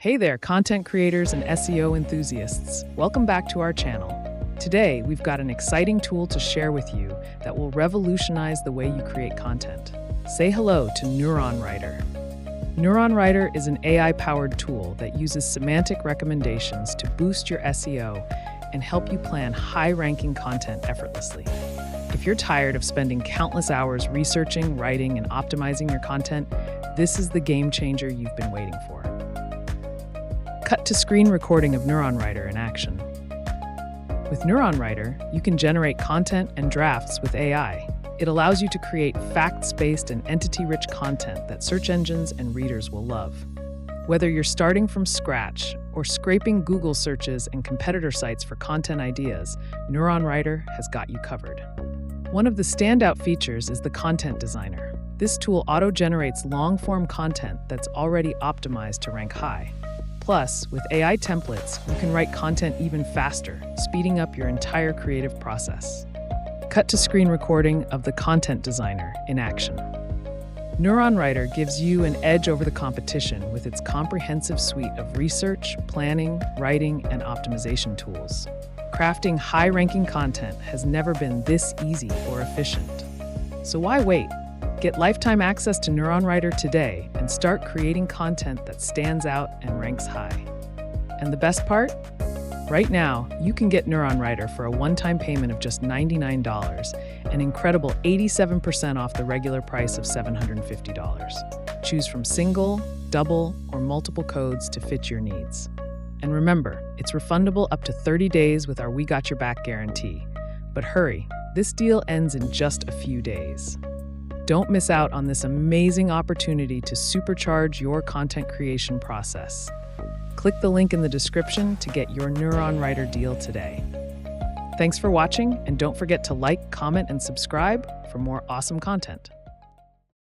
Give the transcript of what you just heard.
Hey there, content creators and SEO enthusiasts. Welcome back to our channel. Today, we've got an exciting tool to share with you that will revolutionize the way you create content. Say hello to NeuronWriter. NeuronWriter is an AI-powered tool that uses semantic recommendations to boost your SEO and help you plan high-ranking content effortlessly. If you're tired of spending countless hours researching, writing, and optimizing your content, this is the game changer you've been waiting for. Cut to screen recording of NeuronWriter in action. With NeuronWriter, you can generate content and drafts with AI. It allows you to create facts-based and entity-rich content that search engines and readers will love. Whether you're starting from scratch or scraping Google searches and competitor sites for content ideas, NeuronWriter has got you covered. One of the standout features is the Content Designer. This tool auto-generates long-form content that's already optimized to rank high. Plus, with AI templates, you can write content even faster, speeding up your entire creative process. Cut to screen recording of the Content Designer in action. NeuronWriter gives you an edge over the competition with its comprehensive suite of research, planning, writing, and optimization tools. Crafting high-ranking content has never been this easy or efficient. So why wait? Get lifetime access to NeuronWriter today and start creating content that stands out and ranks high. And the best part? Right now, you can get NeuronWriter for a one-time payment of just $99, an incredible 87% off the regular price of $750. Choose from single, double, or multiple codes to fit your needs. And remember, it's refundable up to 30 days with our We Got Your Back guarantee. But hurry, this deal ends in just a few days. Don't miss out on this amazing opportunity to supercharge your content creation process. Click the link in the description to get your NeuronWriter deal today. Thanks for watching, and don't forget to like, comment, and subscribe for more awesome content.